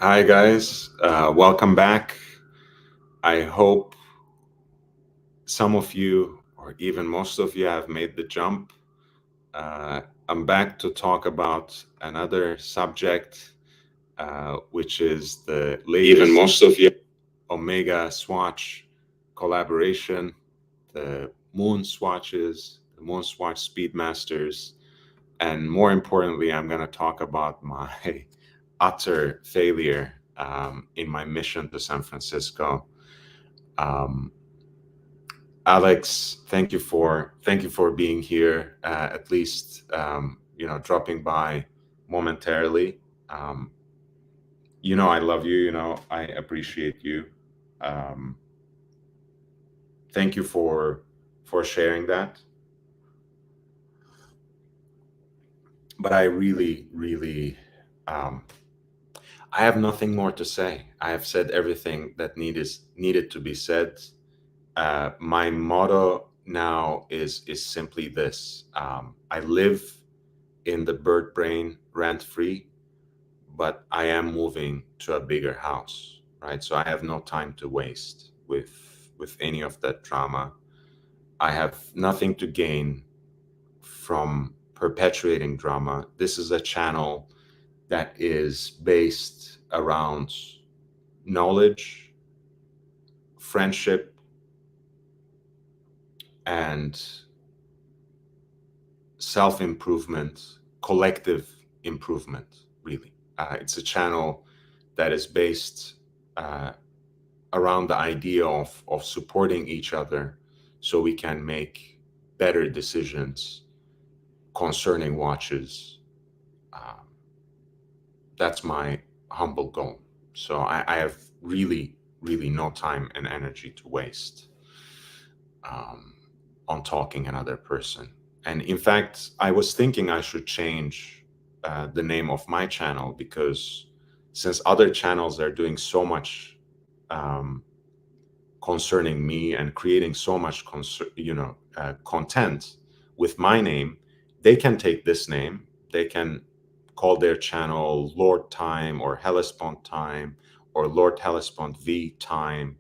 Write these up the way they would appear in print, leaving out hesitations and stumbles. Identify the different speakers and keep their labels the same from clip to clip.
Speaker 1: Hi, guys. Welcome back. I hope some of you, or even most of you, have made the jump. Uh, I'm back to talk about another subject, which is the
Speaker 2: Even
Speaker 1: latest
Speaker 2: most of you.
Speaker 1: Omega Swatch collaboration, the Moon Swatches, the MoonSwatch Speedmasters, and more importantly, I'm going to talk about my utter failure in my mission to San Francisco. Um, Alex, thank you for being here. At least dropping by momentarily. Um, I love you. I appreciate you. Um, Thank you for sharing that. But I really, really, um, I have nothing more to say. I have said everything that needed to be said. My motto now is simply this: I live in the bird brain rent free, but I am moving to a bigger house, right? So I have no time to waste with any of that drama. I have nothing to gain from perpetuating drama. This is a channel that is based around knowledge, friendship, and self improvement, collective improvement, really. It's a channel that is based uh, around the idea of supporting each other so we can make better decisions concerning watches. Um, that's my humble goal. So I have really, really no time and energy to waste um, on talking another person. And in fact, I was thinking I should change the name of my channel because since other channels are doing so much um, concerning me and creating so much content with my name, they can take this name. They can call their channel Lord Time or Hellespont Time or Lord Hellespont V Time,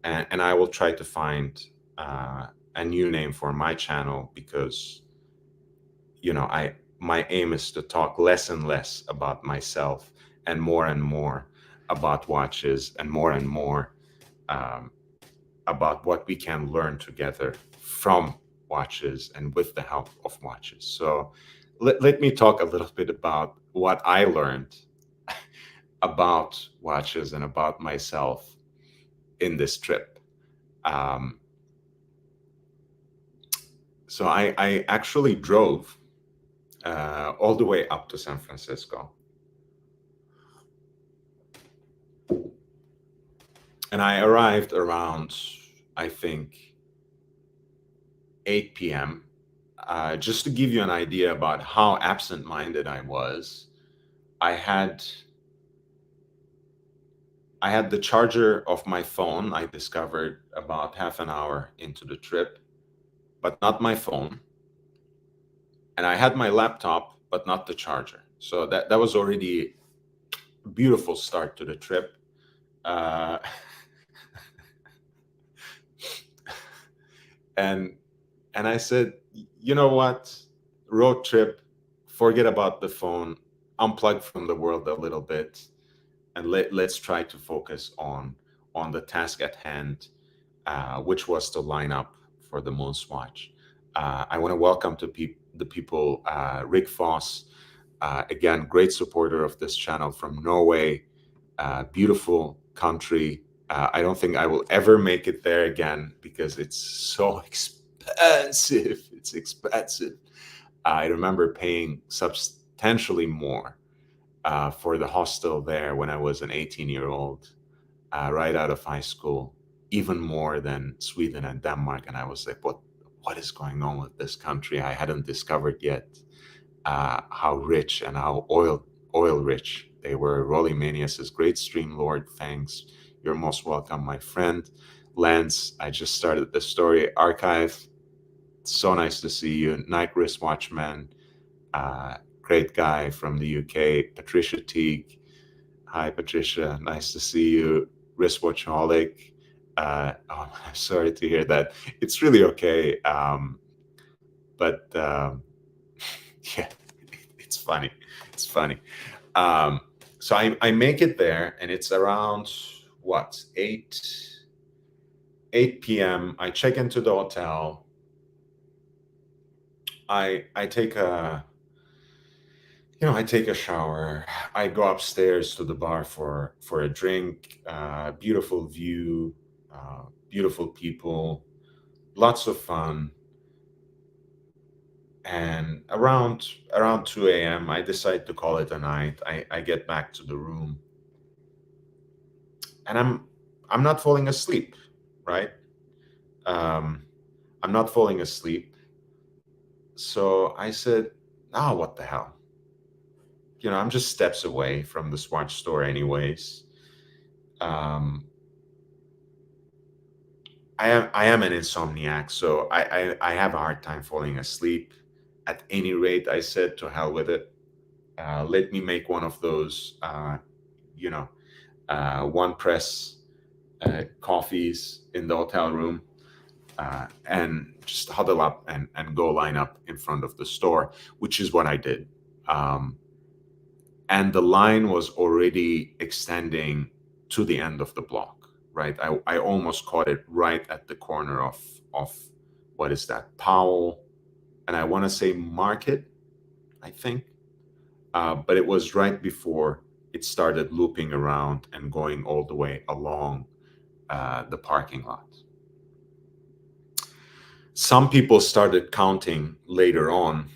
Speaker 1: and I will try to find a new name for my channel because I my aim is to talk less and less about myself and more about watches and more um, about what we can learn together from watches and with the help of watches. So let me talk a little bit about what I learned about watches and about myself in this trip. Um, so I actually drove all the way up to San Francisco, and I arrived around, I think, 8 p.m. Just to give you an idea about how absent-minded I was, I had I had the charger of my phone I discovered about half an hour into the trip, but not my phone. And I had my laptop, but not the charger. So that was already a beautiful start to the trip. Uh, and and I said, you know what, road trip, forget about the phone, unplug from the world a little bit, and let's try to focus on the task at hand, which was to line up for the MoonSwatch. I want to welcome to the people, Rick Foss, again, great supporter of this channel from Norway, beautiful country. I don't think I will ever make it there again because it's so expensive. It's expensive. I remember paying substantially more for the hostel there when I was an 18-year-old, right out of high school, even more than Sweden and Denmark. And I was like, what is going on with this country? I hadn't discovered yet how rich and how oil rich they were. Rolly Mania says, great stream, Lord. Thanks. You're most welcome, my friend. Lance, I just started the story archive. So nice to see you. Night Wristwatchman, uh, great guy from the UK. Patricia Teague, Hi, Patricia. Nice to see you. Wristwatchaholic. Oh, I'm sorry to hear that. It's really okay. But yeah, it's funny. It's funny. Um, so I make it there, and it's around what 8 p.m. I check into the hotel. I take a I take a shower. I go upstairs to the bar for a drink. Beautiful view, beautiful people, lots of fun. And around 2 a.m., I decide to call it a night. I get back to the room, and I'm not falling asleep, right? Um, I'm not falling asleep. So I said, "Oh, what the hell? I'm just steps away from the Swatch store, anyways." Um, I am an insomniac, so I have a hard time falling asleep. At any rate, I said, to hell with it. Let me make one of those, you know, one press coffees in the hotel room, and just huddle up and go line up in front of the store, which is what I did. Um, and the line was already extending to the end of the block, right? I almost caught it right at the corner of what is that, Powell, and I want to say Market, I think. But it was right before it started looping around and going all the way along the parking lot. Some people started counting later on,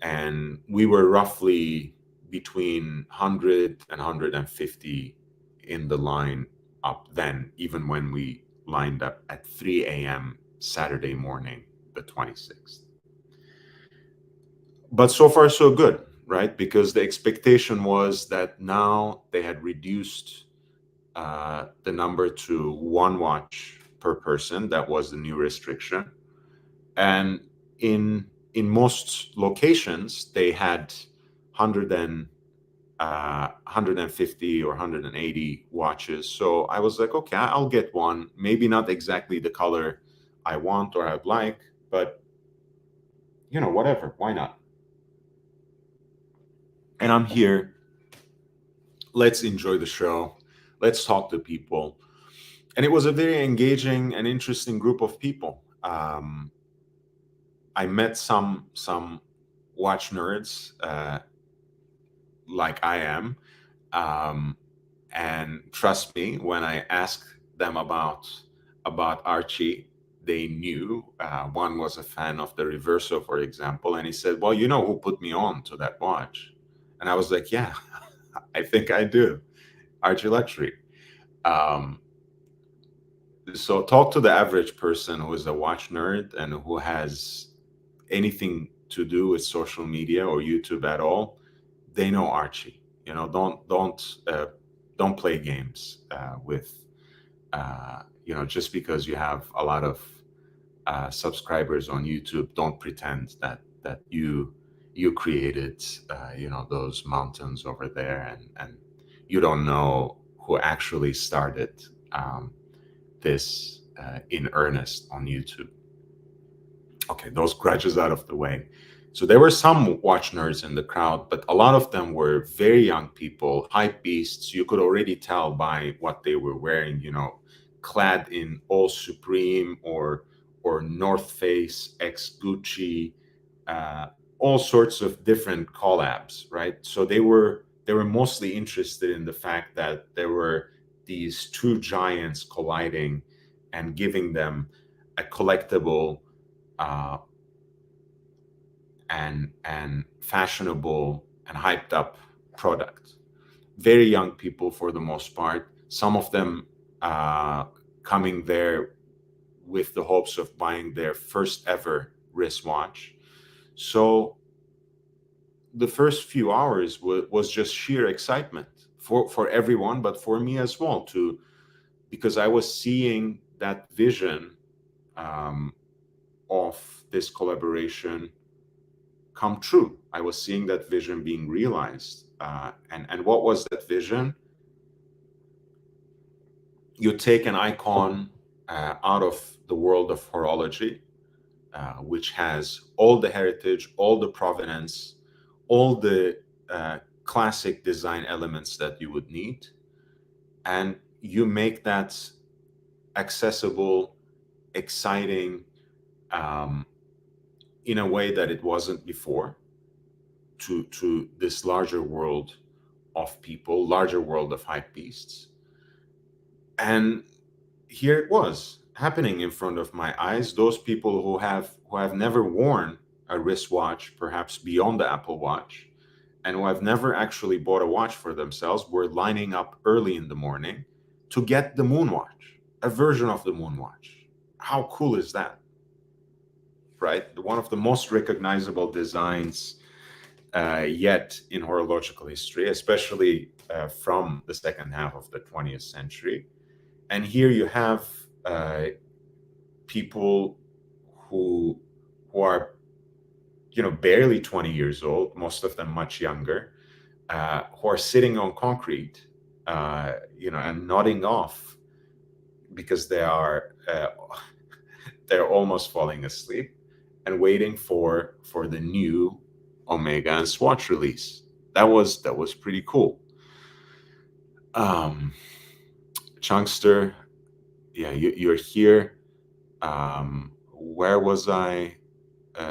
Speaker 1: and we were roughly between 100 and 150 in the line up then, even when we lined up at 3 a.m. Saturday morning, the 26th. But so far, so good, right? Because the expectation was that now they had reduced the number to one watch per person. That was the new restriction. And in most locations, they had 100 150 or 180 watches. So I was like, okay, I'll get one. Maybe not exactly the color I want or I'd like, but whatever. Why not? And I'm here. Let's enjoy the show. Let's talk to people. And it was a very engaging and interesting group of people. I met some watch nerds, like I am. Um, and trust me, when I asked them about Archie, they knew. One was a fan of the Reverso, for example, and he said, "Well, you know who put me on to that watch?" And I was like, "Yeah, I think I do, Archie Luxury." Um, so talk to the average person who is a watch nerd and who has anything to do with social media or YouTube at all. They know Archie. Don't play games with just because you have a lot of subscribers on YouTube. Don't pretend that you created those mountains over there, and you don't know who actually started this in earnest on YouTube. Okay, those grudges out of the way. So there were some watch nerds in the crowd, but a lot of them were very young people, hype beasts. You could already tell by what they were wearing, clad in all Supreme or North Face, ex Gucci, uh, all sorts of different collabs, right? So they were mostly interested in the fact that there were these two giants colliding and giving them a collectible, uh, and fashionable and hyped up product. Very young people for the most part. Some of them coming there with the hopes of buying their first ever wristwatch. So the first few hours was just sheer excitement for everyone, but for me as well too, because I was seeing that vision, um, of this collaboration come true. I was seeing that vision being realized. And what was that vision? you take an icon out of the world of horology, which has all the heritage, all the provenance, all the classic design elements that you would need, and you make that accessible, exciting, um, in a way that it wasn't before, to this larger world of people, larger world of hype beasts. And here it was happening in front of my eyes. Those people who have never worn a wristwatch, perhaps beyond the Apple Watch, and who have never actually bought a watch for themselves, were lining up early in the morning to get the MoonWatch, a version of the MoonWatch. How cool is that? Right? One of the most recognizable designs yet in horological history, especially from the second half of the 20th century. And here you have uh, people who who are, barely 20 years old, most of them much younger, who are sitting on concrete, and nodding off because they're almost falling asleep and waiting for the new Omega and Swatch release. That was pretty cool. Um, Chunkster, yeah, you're here. Where was I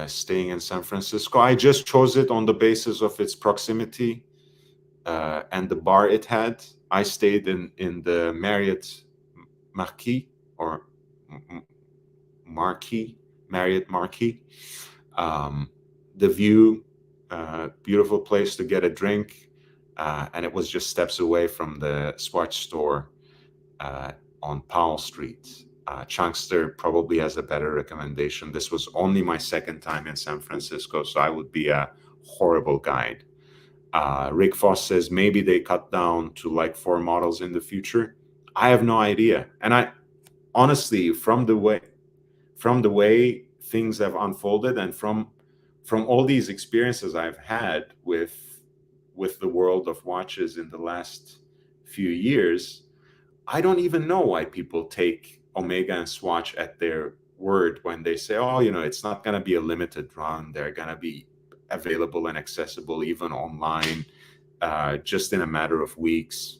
Speaker 1: staying in San Francisco? I just chose it on the basis of its proximity and the bar it had. I stayed in the Marriott Marquis, or Marquis, Marriott Marquis. Um, the view, beautiful place to get a drink, and it was just steps away from the Swatch store uh, on Powell Street. Chunkster probably has a better recommendation. This was only my second time in San Francisco, so I would be a horrible guide. Rick Foss says maybe they cut down to like 4 models in the future. I have no idea, and I honestly, from the way things have unfolded, and from all these experiences I've had with the world of watches in the last few years, I don't even know why people take Omega and Swatch at their word when they say, oh, it's not going to be a limited run. They're going to be available and accessible even online just in a matter of weeks.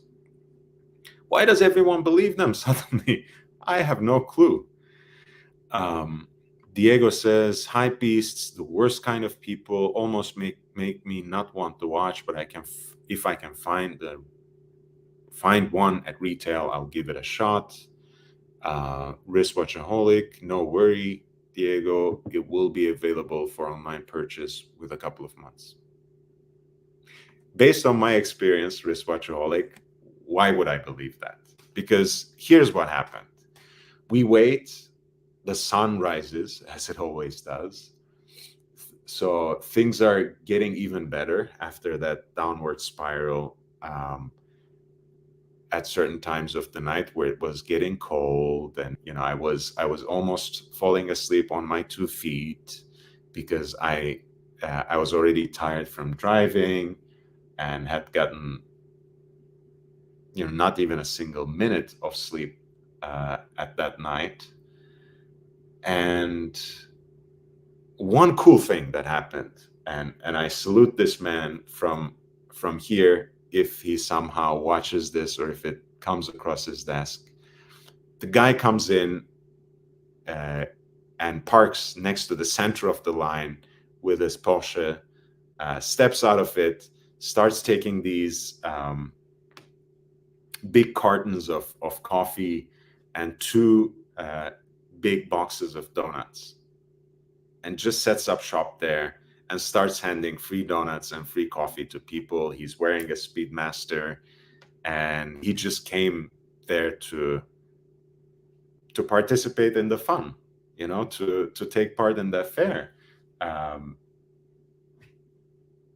Speaker 1: Why does everyone believe them suddenly? I have no clue. Um, Diego says, hype beasts, the worst kind of people, almost make me not want to watch, but if I can find one at retail, I'll give it a shot. Wristwatchaholic, no worry, Diego, it will be available for online purchase with a couple of months. Based on my experience, Wristwatchaholic, why would I believe that? Because here's what happened. We wait, the sun rises, as it always does. So things are getting even better after that downward spiral at certain times of the night where it was getting cold, and I was almost falling asleep on my 2 feet because I was already tired from driving and had gotten not even a single minute of sleep at that night. And one cool thing that happened, and I salute this man from here if he somehow watches this or if it comes across his desk. The guy comes in uh, and parks next to the center of the line with his Porsche, steps out of it, starts taking these big cartons of coffee and 2 big boxes of donuts, and just sets up shop there and starts handing free donuts and free coffee to people. He's wearing a Speedmaster, and he just came there to participate in the fun, to take part in that fair. Um,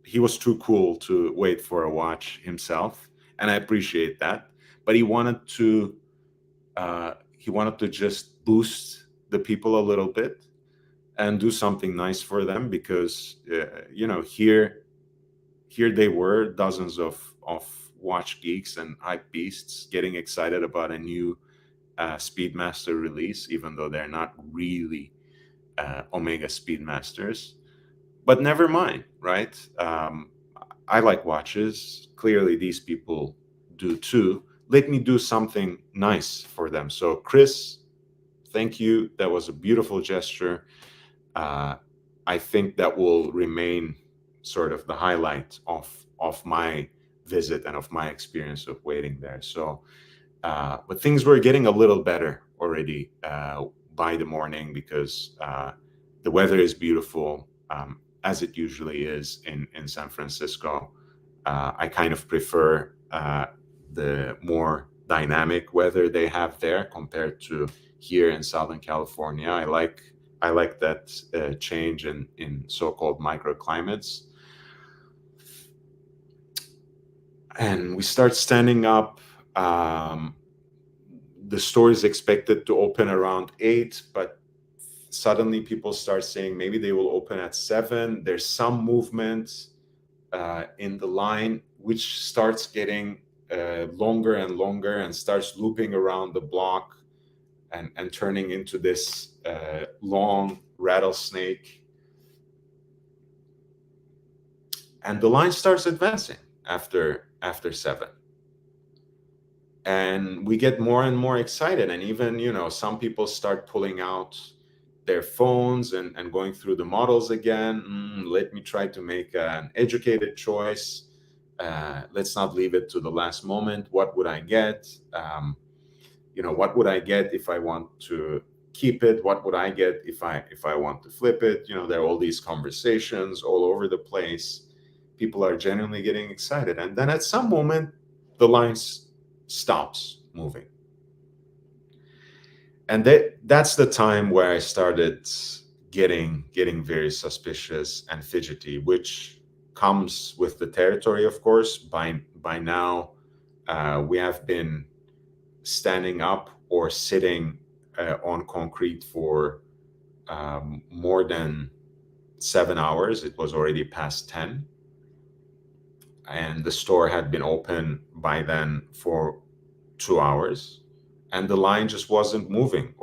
Speaker 1: he was too cool to wait for a watch himself, and I appreciate that. But he wanted to just boost the people a little bit and do something nice for them, because here they were, dozens of watch geeks and hype beasts getting excited about a new Speedmaster release, even though they're not really Omega Speedmasters. But never mind, right? I like watches. Clearly, these people do too. Let me do something nice for them. So, Chris, thank you. That was a beautiful gesture. I think that will remain sort of the highlight of my visit and of my experience of waiting there. So, but things were getting a little better already by the morning because the weather is beautiful, as it usually is in San Francisco. I kind of prefer the more dynamic weather they have there compared to here in Southern California. I like that change in so-called microclimates. And we start standing up. The store is expected to open around 8, but suddenly people start saying maybe they will open at 7. There's some movement in the line, which starts getting longer and longer and starts looping around the block and turning into this long rattlesnake. And the line starts advancing after 7. And we get more and more excited. And even, some people start pulling out their phones and going through the models again. Let me try to make an educated choice. Let's not leave it to the last moment. What would I get? What would I get if I want to keep it? What would I get if I want to flip it? There are all these conversations all over the place. People are genuinely getting excited. And then at some moment, the lines stops moving. And that's the time where I started getting very suspicious and fidgety, which comes with the territory, of course. By now, we have been standing up or sitting on concrete for more than 7 hours. It was already past 10. And the store had been open by then for 2 hours. And the line just wasn't moving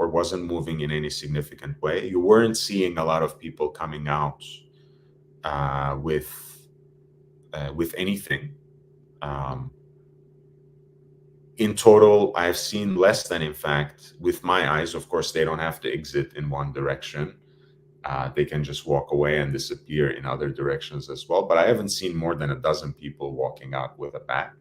Speaker 1: in any significant way. You weren't seeing a lot of people coming out with anything. In total, I've seen less than, in fact, with my eyes. Of course, they don't have to exit in one direction. They can just walk away and disappear in other directions as well. But I haven't seen more than a dozen people walking out with a bag.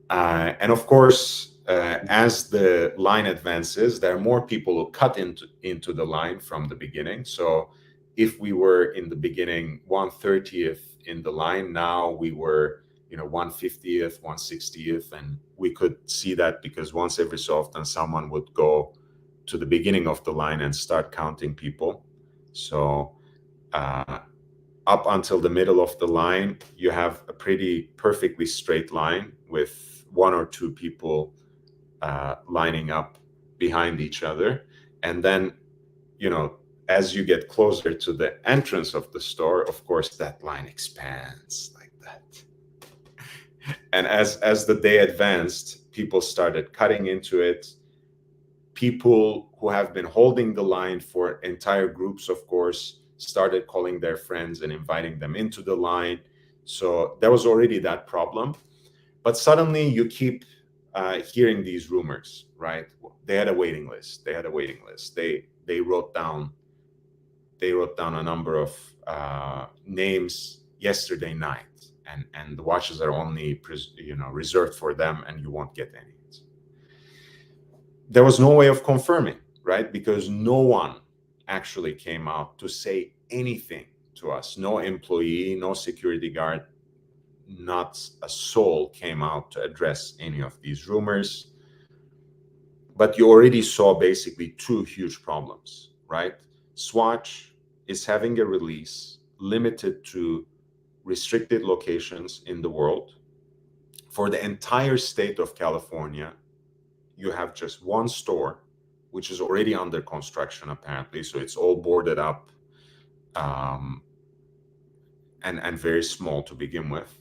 Speaker 1: And of course, as the line advances, there are more people who cut into the line from the beginning. So if we were in the beginning 1/30th in the line, now we were 1/50th, 1/60th, and we could see that because once every so often someone would go to the beginning of the line and start counting people. So up until the middle of the line, you have a pretty perfectly straight line with 1 or 2 people lining up behind each other. And then, as you get closer to the entrance of the store, of course, that line expands like that. And as the day advanced, people started cutting into it. People who have been holding the line for entire groups, of course, started calling their friends and inviting them into the line. So there was already that problem. But suddenly you keep hearing these rumors, right? They had a waiting list. They wrote down a number of names yesterday night, and the watches are only reserved for them, and you won't get any. There was no way of confirming, right? Because no one actually came out to say anything to us. No employee, no security guard, not a soul came out to address any of these rumors. But you already saw basically 2 huge problems, right? Swatch is having a release limited to restricted locations in the world. For the entire state of California, you have just one store, which is already under construction, apparently. So it's all boarded up and very small to begin with.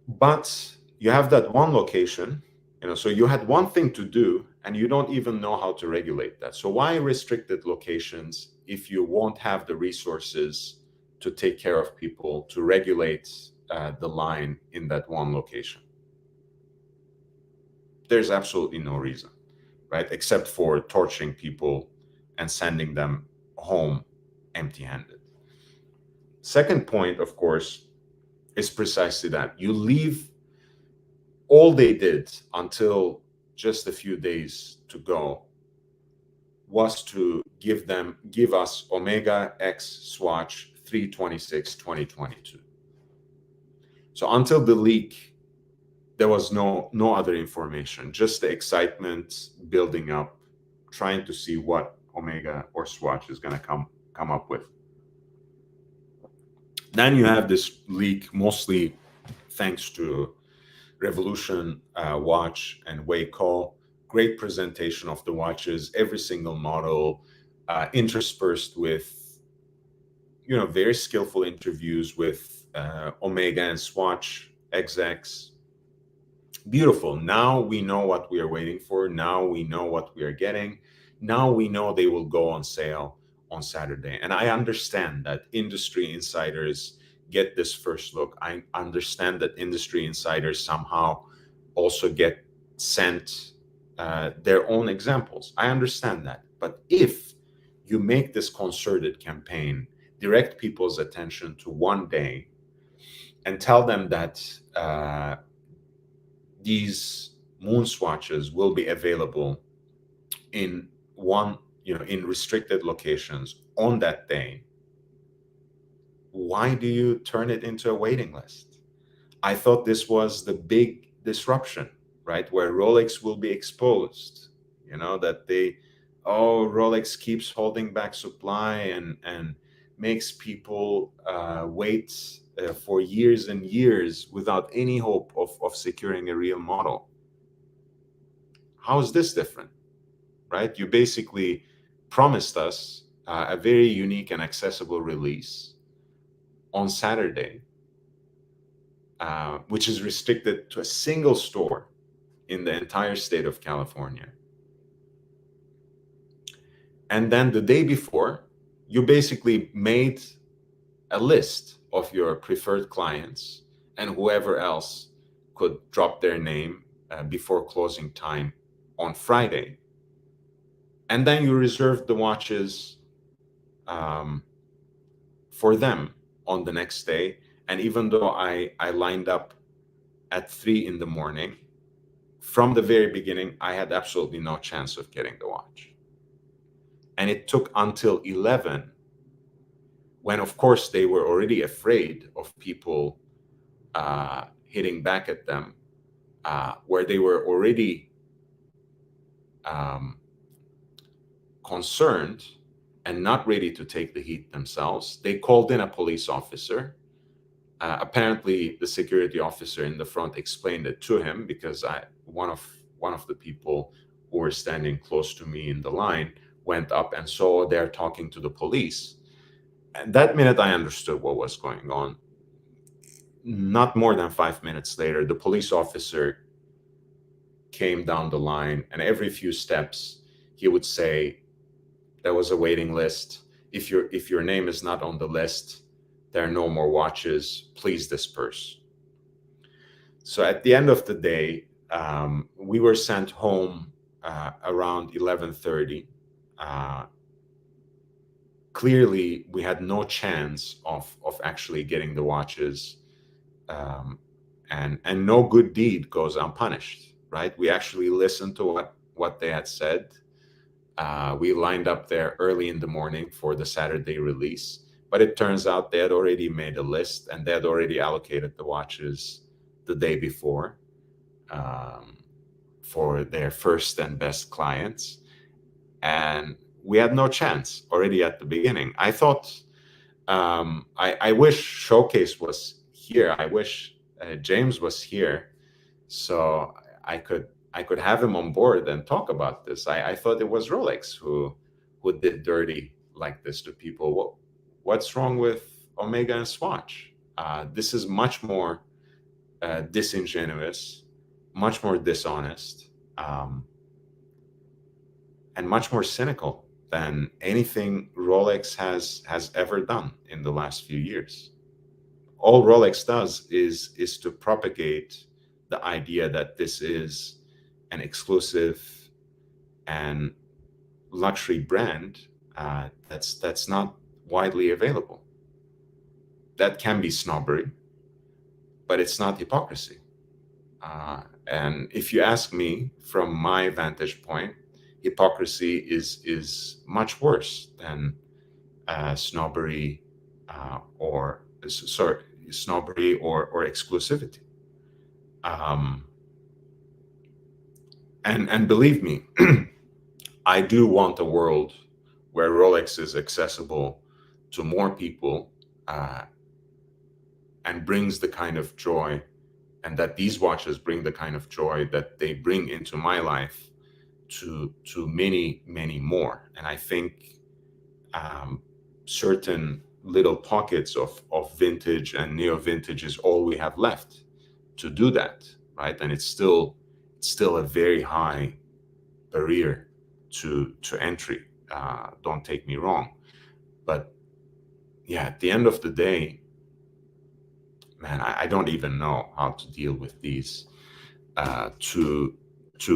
Speaker 1: But you have that one location, so you had one thing to do and you don't even know how to regulate that. So why restricted locations if you won't have the resources to take care of people, to regulate the line in that one location? There's absolutely no reason, right? Except for torturing people and sending them home empty-handed. Second point, of course, is precisely that. You leave, all they did until just a few days to go was to give us Omega X Swatch 3/26/2022. So until the leak, there was no other information, just the excitement building up, trying to see what Omega or Swatch is going to come up with. Then you have this leak, mostly thanks to Revolution watch and Wacom. Great presentation of the watches, every single model, interspersed with very skillful interviews with Omega and Swatch XX. Beautiful. Now we know what we are waiting for. Now we know what we are getting. Now we know they will go on sale on Saturday. And I understand that industry insiders get this first look. I understand that industry insiders somehow also get sent their own examples. I understand that. But if you make this concerted campaign, direct people's attention to one day and tell them that these MoonSwatches will be available in in restricted locations on that day, why do you turn it into a waiting list? I thought this was the big disruption, right? Where Rolex will be exposed, that Rolex keeps holding back supply and makes people wait for years and years without any hope of securing a real model. How is this different, right? You basically promised us a very unique and accessible release on Saturday, which is restricted to a single store in the entire state of California. And then the day before, you basically made a list of your preferred clients and whoever else could drop their name before closing time on Friday. And then you reserved the watches for them on the next day. And even though I lined up at 3 in the morning, from the very beginning, I had absolutely no chance of getting the watch. And it took until 11, when, of course, they were already afraid of people hitting back at them, where they were already concerned and not ready to take the heat themselves. They called in a police officer. Apparently, the security officer in the front explained it to him, because one of the people who were standing close to me in the line went up and saw they're talking to the police. And that minute, I understood what was going on. Not more than 5 minutes later, the police officer came down the line, and every few steps, he would say, there was a waiting list. If your name is not on the list, there are no more watches. Please disperse. So at the end of the day, we were sent home around 11:30. Clearly, we had no chance of actually getting the watches, and no good deed goes unpunished, right? We actually listened to what they had said. We lined up there early in the morning for the Saturday release, but it turns out they had already made a list and they had already allocated the watches the day before for their first and best clients. And we had no chance already at the beginning. I thought, I wish Showcase was here. I wish James was here, so I could have him on board and talk about this. I thought it was Rolex who did dirty like this to people. What's wrong with Omega and Swatch? This is much more disingenuous, much more dishonest, and much more cynical than anything Rolex has ever done in the last few years. All Rolex does is to propagate the idea that this is an exclusive and luxury brand that's not widely available. That can be snobbery, but it's not hypocrisy. And if you ask me, from my vantage point, hypocrisy is much worse than snobbery or sorry, snobbery or exclusivity. Um, and believe me, I do want a world where Rolex is accessible to more people uh, and brings the kind of joy, and that these watches bring the kind of joy that they bring into my life to many, many more. And I think um, certain little pockets of vintage and neo vintage is all we have left to do that, right? And it's still a very high barrier to entry. Don't take me wrong, but yeah, at the end of the day, man, I don't even know how to deal with these two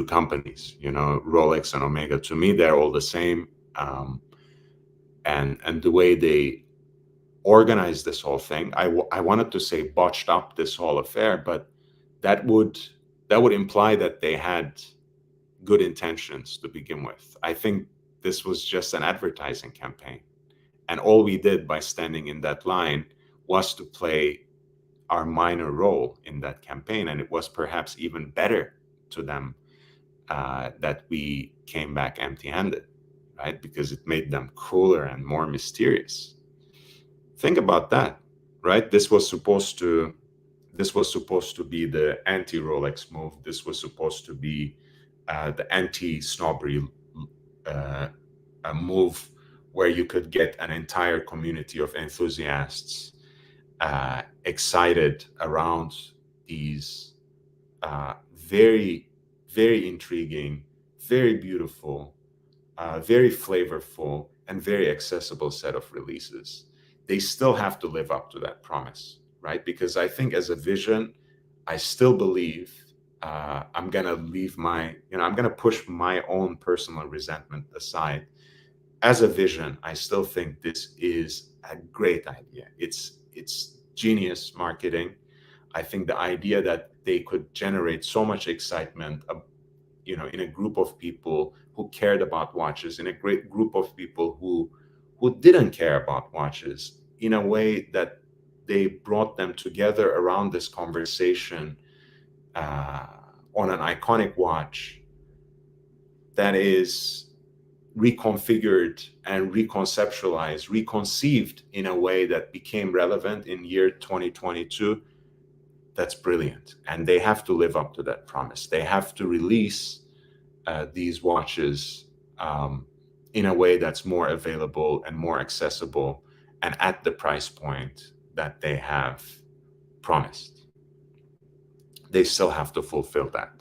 Speaker 1: companies. You know, Rolex and Omega. To me, they're all the same, and the way they organized this whole thing, I wanted to say botched up this whole affair, but that would that would imply that they had good intentions to begin with. I think this was just an advertising campaign. And all we did by standing in that line was to play our minor role in that campaign. And it was perhaps even better to them that we came back empty handed, right? Because it made them cooler and more mysterious. Think about that, right? This was supposed to be the anti-Rolex move. This was supposed to be the anti-snobbery move, where you could get an entire community of enthusiasts excited around these very, very intriguing, very beautiful, very flavorful, and very accessible set of releases. They still have to live up to that promise, right? Because I think as a vision, I still believe I'm gonna push my own personal resentment aside. As a vision, I still think this is a great idea. It's genius marketing. I think the idea that they could generate so much excitement, in a group of people who cared about watches, in a great group of people who didn't care about watches, in a way that they brought them together around this conversation uh, on an iconic watch that is reconfigured and reconceptualized, reconceived in a way that became relevant in year 2022. That's brilliant. And they have to live up to that promise. They have to release these watches in a way that's more available and more accessible and at the price point that they have promised. They still have to fulfill that.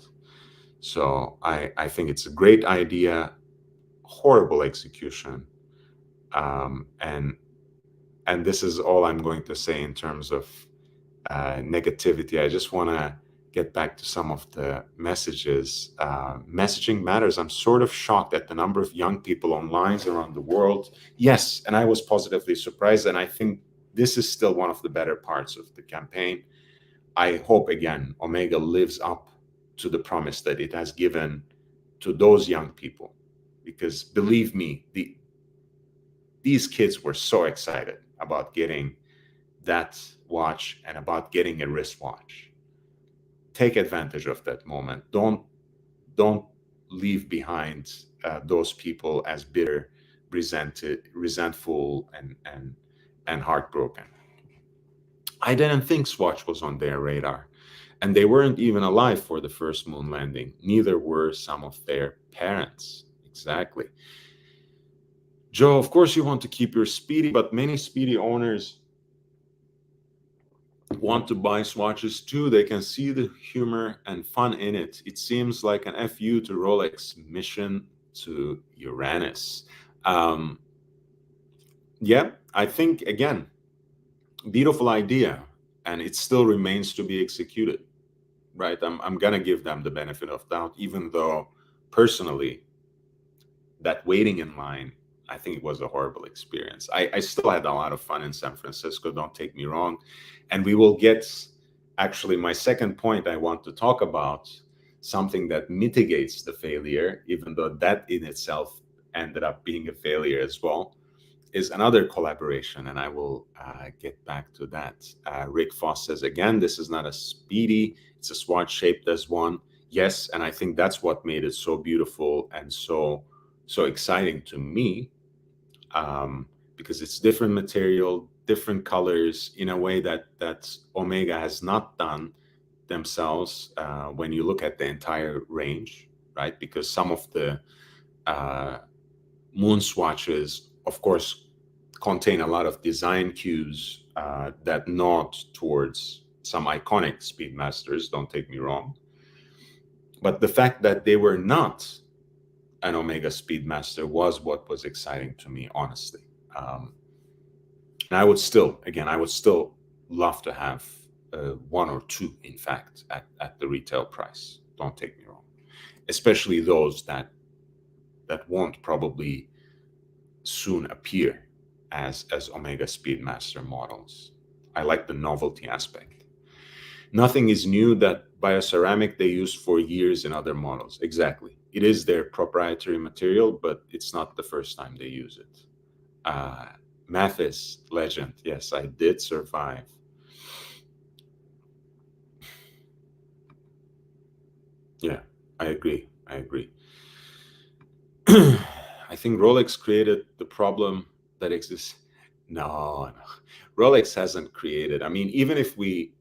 Speaker 1: So I think it's a great idea, horrible execution. And this is all I'm going to say in terms of negativity. I just want to get back to some of the messages. Messaging matters. I'm sort of shocked at the number of young people on lines around the world. Yes, and I was positively surprised. And I think this is still one of the better parts of the campaign. I hope, again, Omega lives up to the promise that it has given to those young people. Because believe me, these kids were so excited about getting that watch and about getting a wristwatch. Take advantage of that moment. Don't leave behind those people as bitter, resentful, and heartbroken. I didn't think Swatch was on their radar, and they weren't even alive for the first moon landing. Neither were some of their parents. Exactly. Joe, of course you want to keep your Speedy, but many Speedy owners want to buy swatches too, they can see the humor and fun in it. It seems like an FU to Rolex mission to Uranus. Um, yeah, I think, again, beautiful idea, and it still remains to be executed, right? I'm going to give them the benefit of doubt, even though personally, that waiting in line, I think it was a horrible experience. I still had a lot of fun in San Francisco, don't take me wrong. And we will get, actually, my second point I want to talk about, something that mitigates the failure, even though that in itself ended up being a failure as well, is another collaboration. And I will get back to that. Rick Foss says, again, this is not a Speedy, it's a Swatch shaped as one. Yes, and I think that's what made it so beautiful and so exciting to me, because it's different material, different colors, in a way that Omega has not done themselves when you look at the entire range, right? Because some of the moon swatches, of course, contain a lot of design cues that nod towards some iconic Speedmasters, don't take me wrong. But the fact that they were not an Omega Speedmaster was what was exciting to me, honestly. And I would still, again, I would still love to have one or two, in fact, at the retail price. Don't take me wrong. Especially those that won't probably soon appear as Omega Speedmaster models. I like the novelty aspect. Nothing is new that bioceramic they use for years in other models. Exactly. It is their proprietary material, but it's not the first time they use it. Mathis, legend. Yes, I did survive. Yeah, I agree. I agree. I think Rolex created the problem that exists. No, no. Rolex hasn't created. I mean, even if we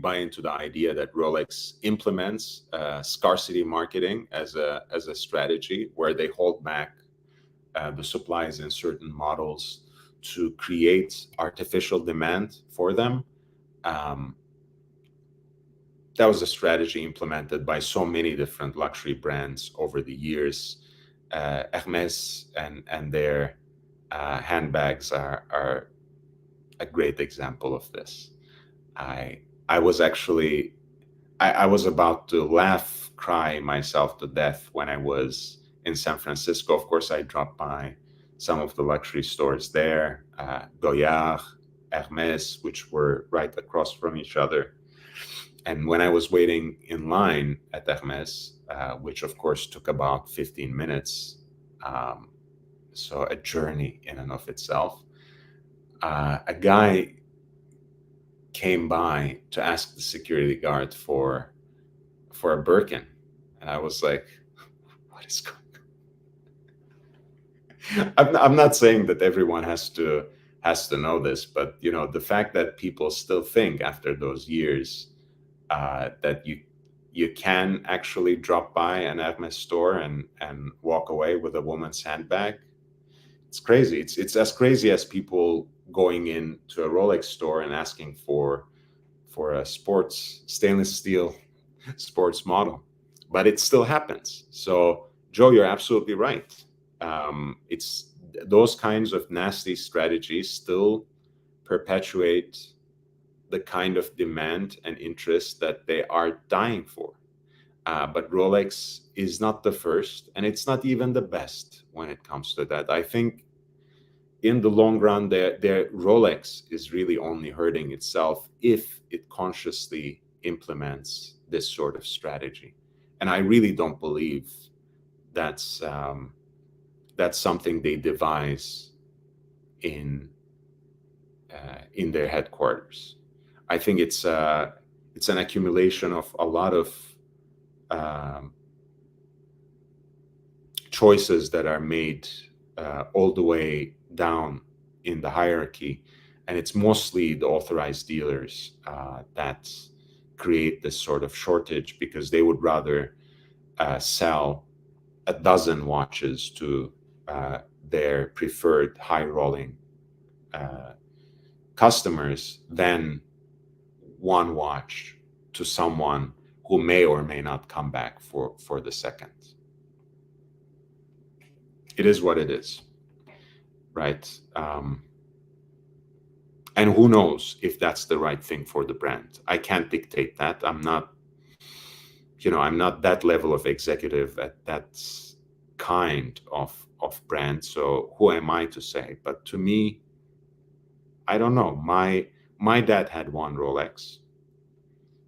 Speaker 1: buy into the idea that Rolex implements scarcity marketing as a strategy, where they hold back the supplies in certain models to create artificial demand for them, um, that was a strategy implemented by so many different luxury brands over the years. Hermes and their handbags are a great example of this. I I was actually I was about to laugh, cry myself to death when I was in San Francisco. Of course, I dropped by some of the luxury stores there, Goyard, Hermes, which were right across from each other. And when I was waiting in line at Hermes, which of course took about 15 minutes, um, so a journey in and of itself, a guy came by to ask the security guard for a Birkin, and I was like, "What is going on?" I'm not saying that everyone has to know this, but the fact that people still think after those years that you can actually drop by an Hermes store and walk away with a woman's handbag. It's crazy. It's as crazy as people going into a Rolex store and asking for a sports stainless steel sports model, but it still happens. So, Joe, you're absolutely right. It's those kinds of nasty strategies still perpetuate the kind of demand and interest that they are dying for. But Rolex is not the first, and it's not even the best when it comes to that. I think in the long run, their Rolex is really only hurting itself if it consciously implements this sort of strategy. And I really don't believe that's that's something they devise in in their headquarters. I think it's an accumulation of a lot of um, choices that are made all the way down in the hierarchy, and it's mostly the authorized dealers that create this sort of shortage because they would rather sell a dozen watches to their preferred high rolling uh, customers than one watch to someone who may or may not come back for the second. It is what it is, right? And who knows if that's the right thing for the brand. I can't dictate that. I'm not that level of executive at that kind of brand. So who am I to say? But to me, I don't know. My dad had one Rolex.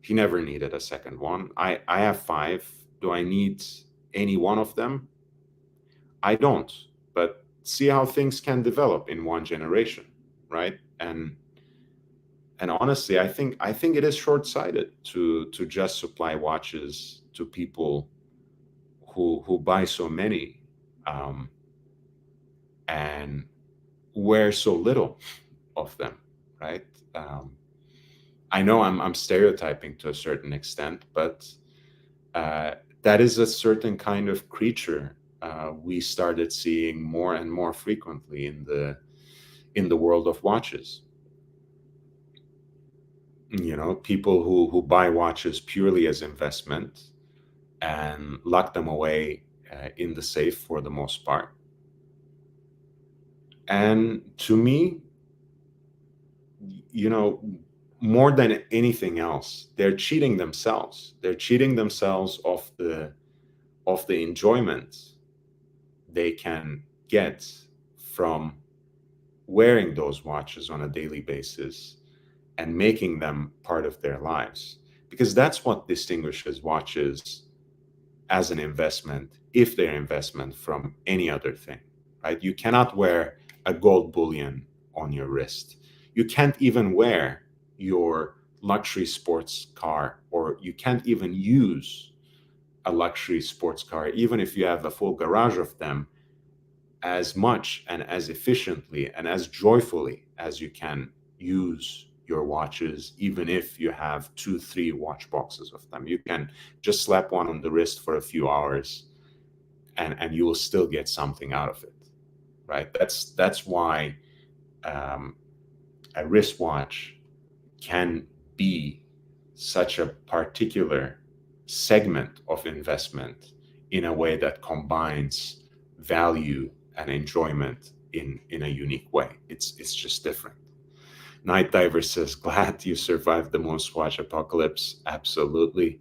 Speaker 1: He never needed a second one. I have 5. Do I need any one of them? I don't. But see how things can develop in one generation, right? And honestly, I think it is short-sighted to just supply watches to people who buy so many and wear so little of them, right? I know I'm stereotyping to a certain extent, but that is a certain kind of creature we started seeing more and more frequently in the world of watches. People who buy watches purely as investment and lock them away in the safe for the most part. And to me, more than anything else, they're cheating themselves. They're cheating themselves of the enjoyment they can get from wearing those watches on a daily basis and making them part of their lives. Because that's what distinguishes watches as an investment, if they're investment, from any other thing, right? You cannot wear a gold bullion on your wrist. You can't even wear your luxury sports car, or you can't even use a luxury sports car, even if you have a full garage of them, as much and as efficiently and as joyfully as you can use your watches, even if you have 2-3 watch boxes of them. You can just slap one on the wrist for a few hours and you will still get something out of it, right? That's why a wristwatch can be such a particular segment of investment in a way that combines value and enjoyment in a unique way. It's just different. Night Diver says, glad you survived the MoonSwatch apocalypse. Absolutely.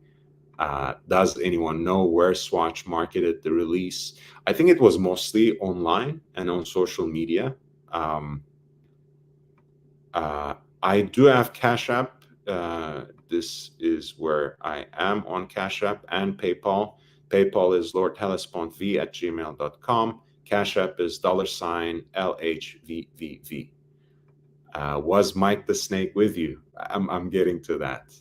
Speaker 1: Does anyone know where Swatch marketed the release? I think it was mostly online and on social media. I do have Cash App. This is where I am on Cash App and PayPal. PayPal is lordhellesportv@gmail.com. Cash App is $LHVVV. Was Mike the Snake with you? I'm getting to that.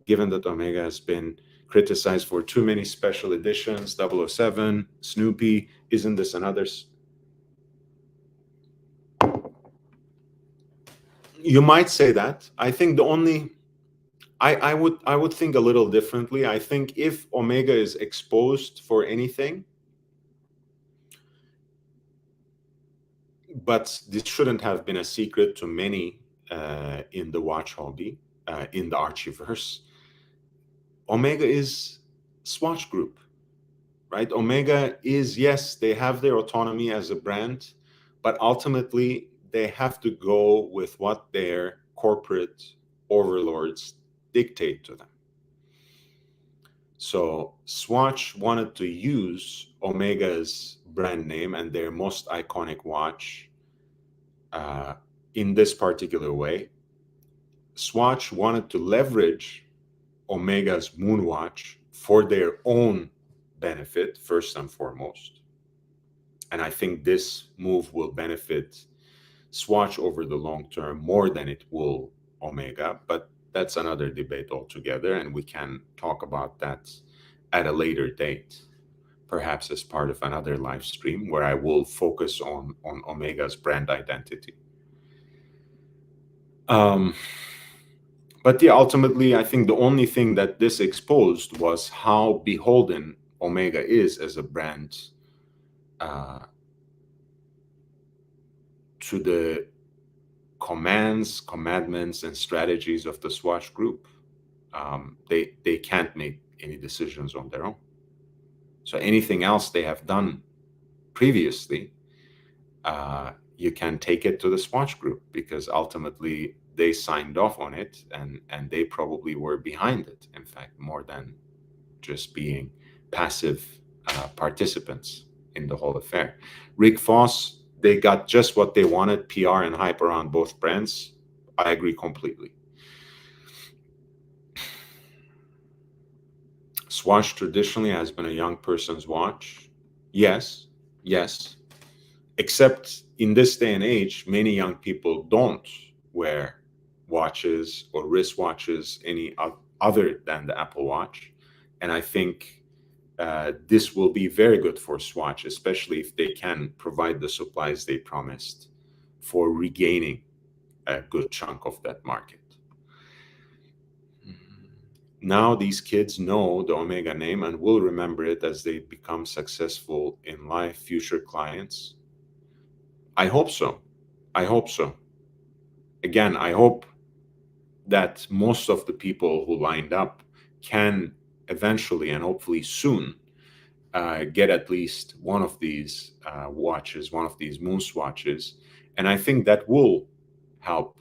Speaker 1: Given that Omega has been criticized for too many special editions, 007, Snoopy, isn't this another? You might say that. I think I would think a little differently. I think if Omega is exposed for anything, but this shouldn't have been a secret to many in the watch hobby, in the Archiverse, Omega is Swatch Group, right? Omega is, yes, they have their autonomy as a brand, but ultimately they have to go with what their corporate overlords dictate to them. So Swatch wanted to use Omega's brand name and their most iconic watch in this particular way. Swatch wanted to leverage Omega's MoonWatch for their own benefit, first and foremost. And I think this move will benefit Swatch over the long term more than it will Omega, but that's another debate altogether, and we can talk about that at a later date, perhaps as part of another live stream where I will focus on Omega's brand identity. But yeah, ultimately, I think the only thing that this exposed was how beholden Omega is as a brand to the commandments, and strategies of the Swatch group. They can't make any decisions on their own. So anything else they have done previously, you can take it to the Swatch group, because ultimately they signed off on it, and they probably were behind it, in fact, more than just being passive participants in the whole affair. Rick Foss, they got just what they wanted, PR and hype around both brands. I agree completely. Swatch traditionally has been a young person's watch. Yes, yes. Except in this day and age, many young people don't wear watches or wristwatches any other than the Apple Watch. And I think this will be very good for Swatch, especially if they can provide the supplies they promised for regaining a good chunk of that market. Now these kids know the Omega name and will remember it as they become successful in life, future clients. I hope so. I hope so. Again, I hope that most of the people who lined up can eventually and hopefully soon get at least one of these watches, one of these MoonSwatches. And I think that will help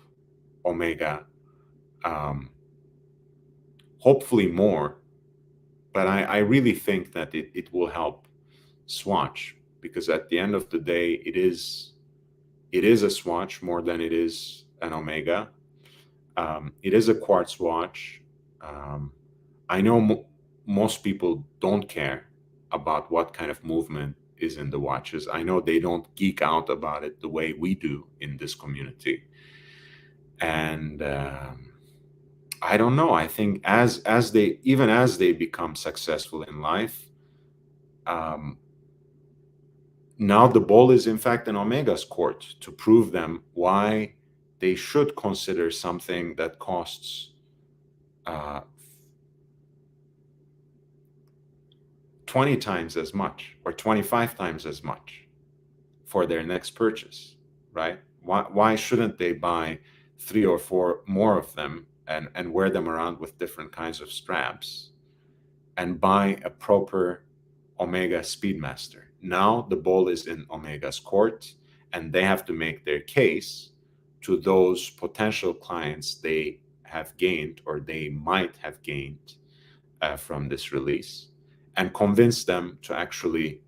Speaker 1: Omega, hopefully more. But I really think that it will help Swatch, because at the end of the day, it is a Swatch more than it is an Omega. It is a quartz watch. I know most people don't care about what kind of movement is in the watches. I know they don't geek out about it the way we do in this community. And I don't know. I think as they become successful in life, now the ball is in fact in Omega's court to prove them why they should consider something that costs 20 times as much or 25 times as much for their next purchase, right? Why shouldn't they buy 3 or 4 more of them and wear them around with different kinds of straps and buy a proper Omega Speedmaster? Now the ball is in Omega's court, and they have to make their case to those potential clients they have gained or they might have gained from this release, and convince them to actually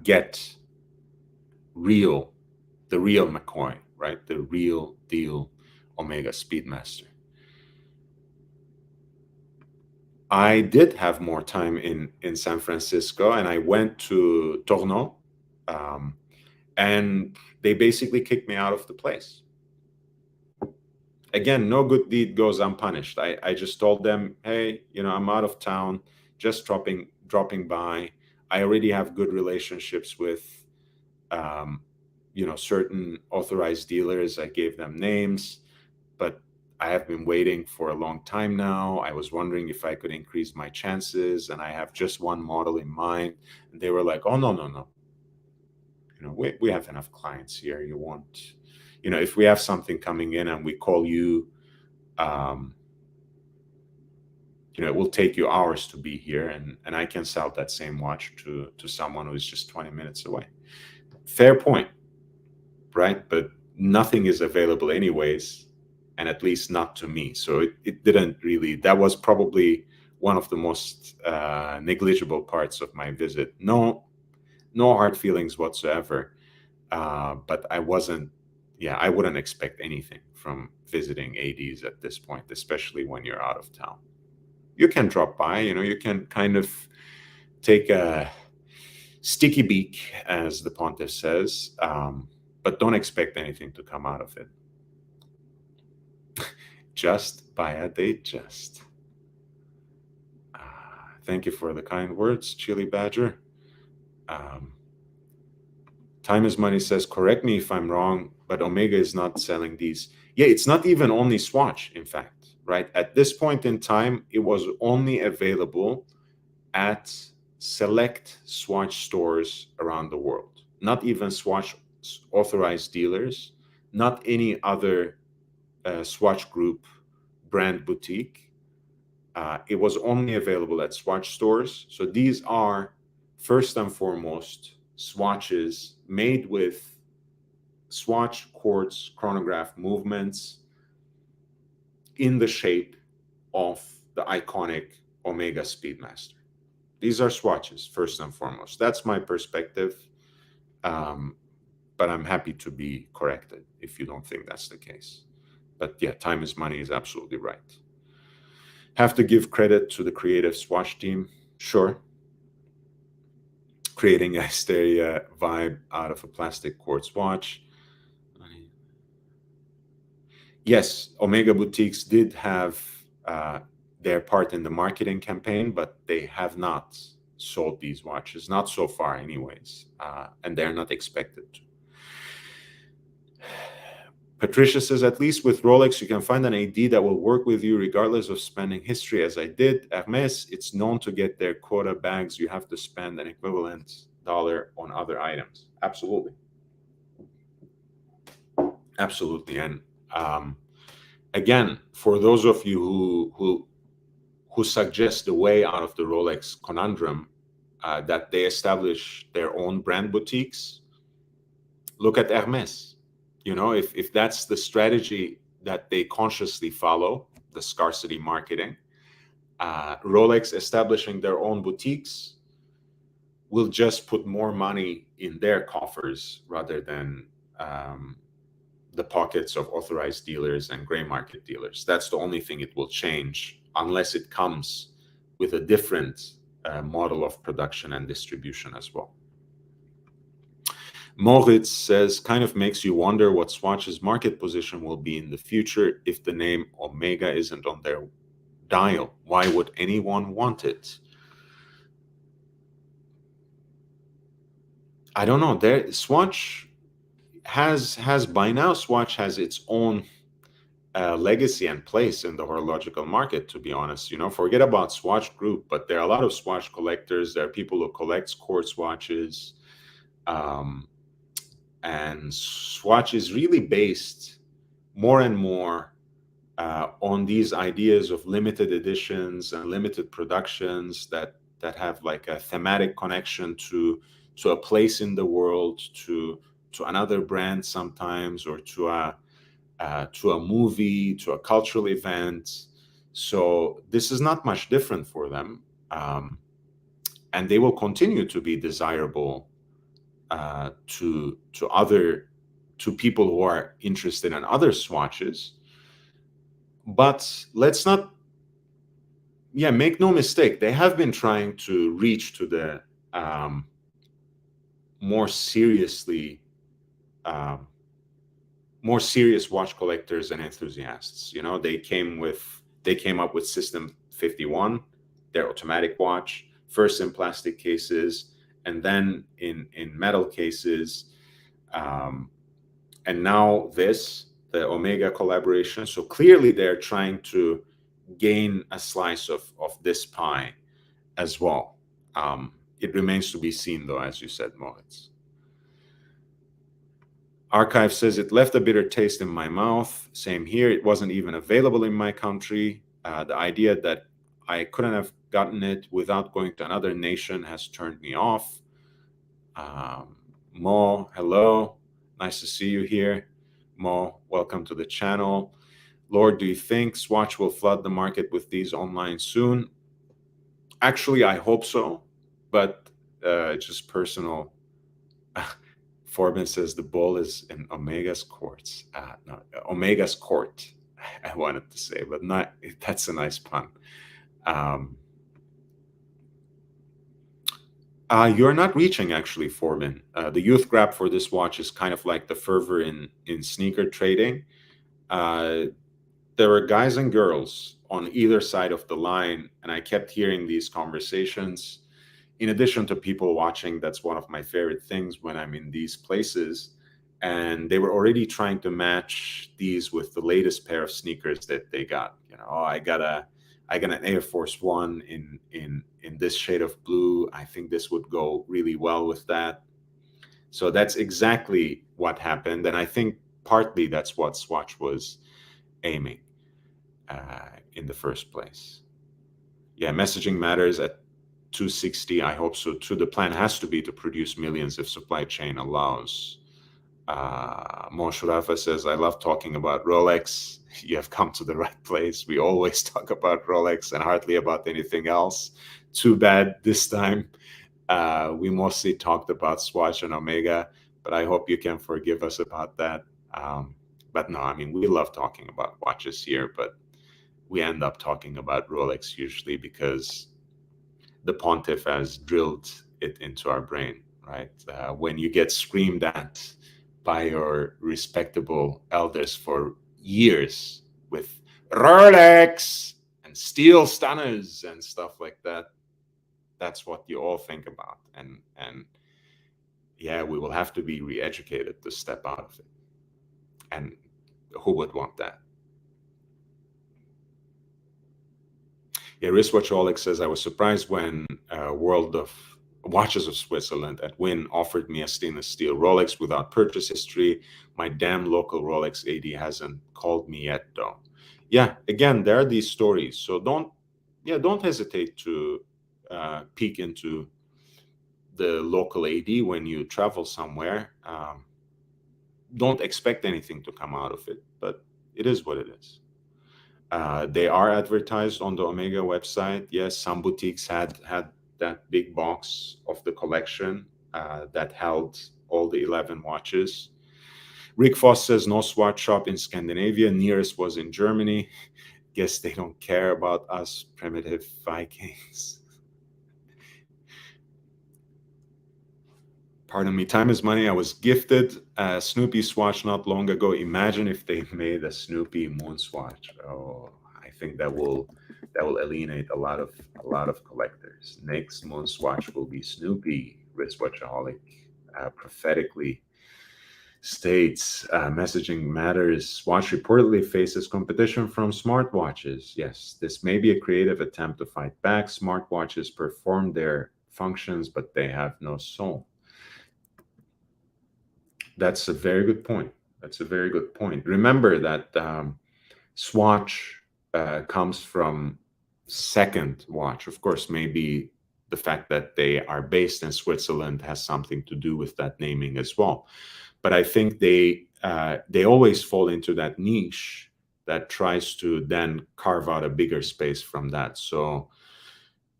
Speaker 1: get the real McCoy, right? The real deal Omega Speedmaster. I did have more time in San Francisco, and I went to Tourneau, and they basically kicked me out of the place. Again, no good deed goes unpunished. I just told them, hey, I'm out of town, just dropping by. I already have good relationships with, certain authorized dealers. I gave them names, but I have been waiting for a long time now. I was wondering if I could increase my chances, and I have just one model in mind. And they were like, oh, no. We have enough clients here. You won't, if we have something coming in and we call you, it will take you hours to be here, and I can sell that same watch to someone who's just 20 minutes away. Fair point, right? But nothing is available anyways, and at least not to me. So it didn't really, that was probably one of the most negligible parts of my visit. No hard feelings whatsoever. But I wouldn't expect anything from visiting ADs at this point, especially when you're out of town. You can drop by, you can kind of take a sticky beak, as the Pontiff says, but don't expect anything to come out of it. Just buy a date, just. Thank you for the kind words, Chili Badger. Time is Money says, correct me if I'm wrong, but Omega is not selling these. Yeah, it's not even only Swatch, in fact, right? At this point in time, it was only available at select Swatch stores around the world. Not even Swatch authorized dealers. not any other Swatch Group brand boutique. It was only available at Swatch stores. So these are, first and foremost, swatches made with Swatch quartz chronograph movements in the shape of the iconic Omega Speedmaster. These are swatches, first and foremost. That's my perspective, but I'm happy to be corrected if you don't think that's the case. But yeah, time is money is absolutely right. Have to give credit to the creative Swatch team, sure. Creating a hysteria vibe out of a plastic quartz watch. Yes, Omega boutiques did have their part in the marketing campaign, but they have not sold these watches, not so far anyways, and they're not expected to. Patricia says, at least with Rolex, you can find an AD that will work with you regardless of spending history, as I did. Hermes, it's known to get their quota bags. You have to spend an equivalent dollar on other items. Absolutely. Absolutely. And again, for those of you who suggest the way out of the Rolex conundrum, that they establish their own brand boutiques, look at Hermes. You know, if that's the strategy that they consciously follow, the scarcity marketing, Rolex establishing their own boutiques will just put more money in their coffers rather than the pockets of authorized dealers and gray market dealers. That's the only thing it will change, unless it comes with a different model of production and distribution as well. Moritz says, kind of makes you wonder what Swatch's market position will be in the future if the name Omega isn't on their dial. Why would anyone want it? I don't know. Swatch has by now, Swatch has its own legacy and place in the horological market, to be honest. You know, forget about Swatch Group, but there are a lot of Swatch collectors. There are people who collect quartz watches. And Swatch is really based more and more on these ideas of limited editions and limited productions that have like a thematic connection to a place in the world, to another brand sometimes, or to a movie, to a cultural event. So this is not much different for them, and they will continue to be desirable to people who are interested in other swatches. But let's not, make no mistake, they have been trying to reach to the more serious watch collectors and enthusiasts. You know, they came up with System 51, their automatic watch, first in plastic cases, and then in metal cases, and now the Omega collaboration. So clearly they're trying to gain a slice of this pie as well. It remains to be seen, though, as you said, Moritz. Archive says, it left a bitter taste in my mouth. Same here. It wasn't even available in my country. The idea that I couldn't have gotten it without going to another nation has turned me off. Mo, hello. Nice to see you here. Mo, welcome to the channel. Lord, do you think Swatch will flood the market with these online soon? Actually, I hope so, but just personal. Forbin says the ball is in Omega's courts. No, Omega's court, I wanted to say, but not. That's a nice pun. You're not reaching, actually, Forbin. The youth grab for this watch is kind of like the fervor in sneaker trading. There were guys and girls on either side of the line, and I kept hearing these conversations. In addition to people watching, that's one of my favorite things when I'm in these places. And they were already trying to match these with the latest pair of sneakers that they got. You know, I got an Air Force One in this shade of blue. I think this would go really well with that. So that's exactly what happened. And I think partly that's what Swatch was aiming in the first place. Yeah, messaging matters at 260. I hope so too. The plan has to be to produce millions if supply chain allows. Mo Shurafa says, I love talking about Rolex. You have come to the right place. We always talk about Rolex and hardly about anything else. Too bad this time we mostly talked about Swatch and Omega, but I hope you can forgive us about that. But no, I mean, we love talking about watches here, but we end up talking about Rolex usually because the pontiff has drilled it into our brain, right? When you get screamed at by your respectable elders for years with Rolex and steel stunners and stuff like that, that's what you all think about. And yeah, we will have to be re-educated to step out of it. And who would want that? Yeah, Wristwatchaholic says, I was surprised when World of Watches of Switzerland at Wynn offered me a stainless steel Rolex without purchase history. My damn local Rolex AD hasn't called me yet, though. Yeah, again, there are these stories. So don't hesitate to peek into the local AD when you travel somewhere. Don't expect anything to come out of it, but it is what it is. They are advertised on the Omega website. Yes, some boutiques had that big box of the collection that held all the 11 watches. Rick Foss says, no Swatch shop in Scandinavia. Nearest was in Germany. Guess they don't care about us primitive Vikings. Pardon me, time is money. I was gifted a Snoopy Swatch not long ago. Imagine if they made a Snoopy MoonSwatch. Oh, I think that will alienate a lot of collectors. Next MoonSwatch will be Snoopy. Wristwatchaholic prophetically states, messaging matters. Swatch reportedly faces competition from smartwatches. Yes, this may be a creative attempt to fight back. Smartwatches perform their functions, but they have no soul. That's a very good point. That's a very good point. Remember that Swatch comes from second watch. Of course, maybe the fact that they are based in Switzerland has something to do with that naming as well. But I think they always fall into that niche that tries to then carve out a bigger space from that. So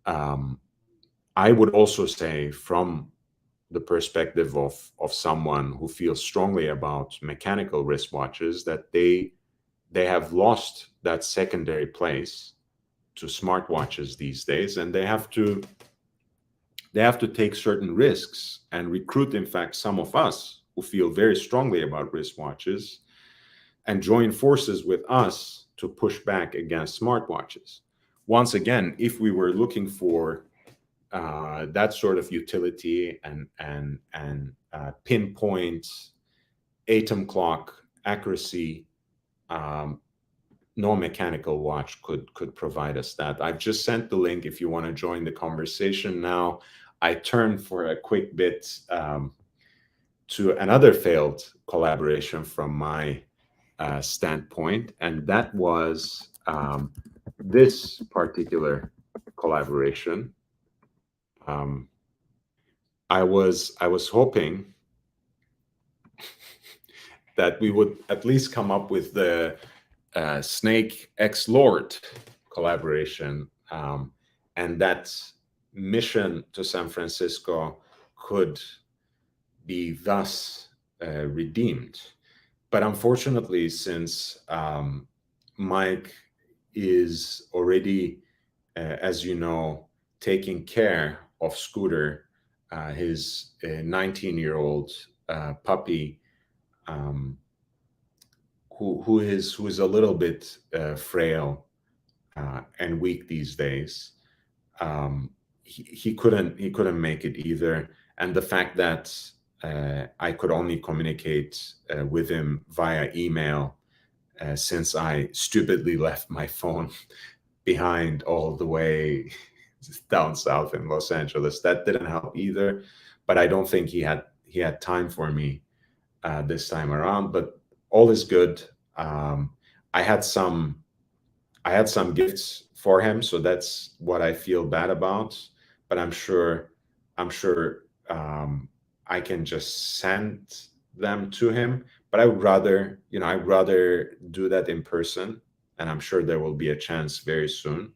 Speaker 1: I would also say, from the perspective of someone who feels strongly about mechanical wristwatches, that they have lost that secondary place to smartwatches these days, and they have to take certain risks and recruit, in fact, some of us who feel very strongly about wristwatches and join forces with us to push back against smartwatches. Once again, if we were looking for that sort of utility and pinpoint atom clock accuracy, no mechanical watch could provide us that. I've just sent the link if you want to join the conversation. Now I turn for a quick bit to another failed collaboration from my standpoint, and that was this particular collaboration. I was hoping that we would at least come up with the Snake X Lord collaboration, and that mission to San Francisco could be thus redeemed. But unfortunately, since Mike is already, as you know, taking care of Scooter, his 19-year-old puppy, who is a little bit frail and weak these days. He couldn't make it either, and the fact that I could only communicate with him via email, since I stupidly left my phone behind all the way down south in Los Angeles. That didn't help either, but I don't think he had time for me this time around. But all is good. I had some gifts for him, so that's what I feel bad about. But I'm sure I can just send them to him. But I would rather, I'd rather do that in person, and I'm sure there will be a chance very soon.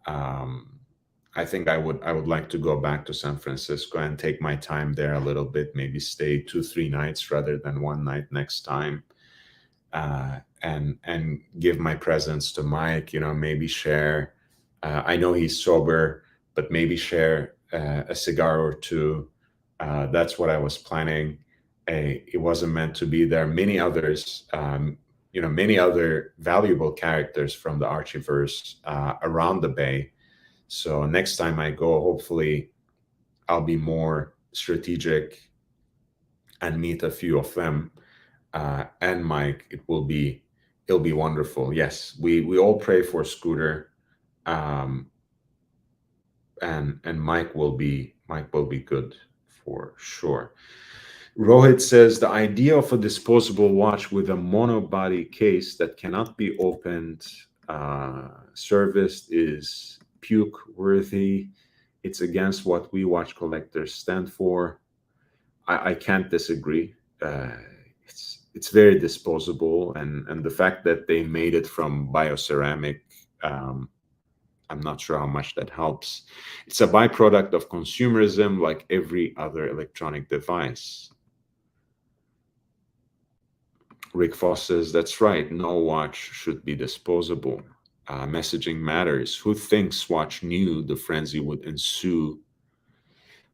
Speaker 1: Um, I think I would like to go back to San Francisco and take my time there a little bit, maybe stay 2, 3 nights rather than one night next time, and give my presents to Mike. Maybe share. I know he's sober, but maybe share a cigar or two. That's what I was planning. It wasn't meant to be there. Many others, many other valuable characters from the Archieverse around the Bay. So next time I go, hopefully I'll be more strategic and meet a few of them. And Mike, it'll be wonderful. Yes, we all pray for Scooter, um, and Mike will be good for sure. Rohit says the idea of a disposable watch with a monobody case that cannot be opened, serviced is puke worthy. It's against what we watch collectors stand for. I can't disagree. It's very disposable, and the fact that they made it from bioceramic, um, I'm not sure how much that helps. It's a byproduct of consumerism, like every other electronic device. Rick Foss says that's right. No watch should be disposable. Messaging matters. Who thinks Swatch knew the frenzy would ensue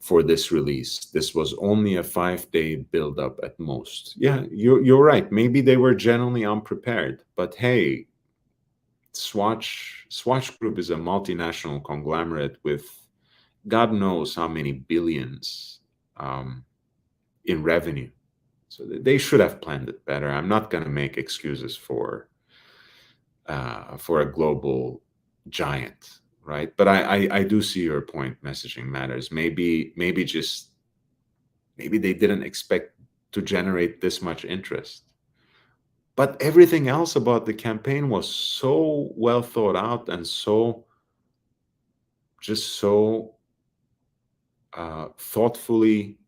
Speaker 1: for this release? This was only a 5-day build-up at most. Yeah, you're right. Maybe they were generally unprepared. But hey, Swatch Group is a multinational conglomerate with God knows how many billions um, in revenue. So they should have planned it better. I'm not going to make excuses for a global giant, right? But I do see your point. Messaging matters. Maybe they didn't expect to generate this much interest. But everything else about the campaign was so well thought out and so thoughtfully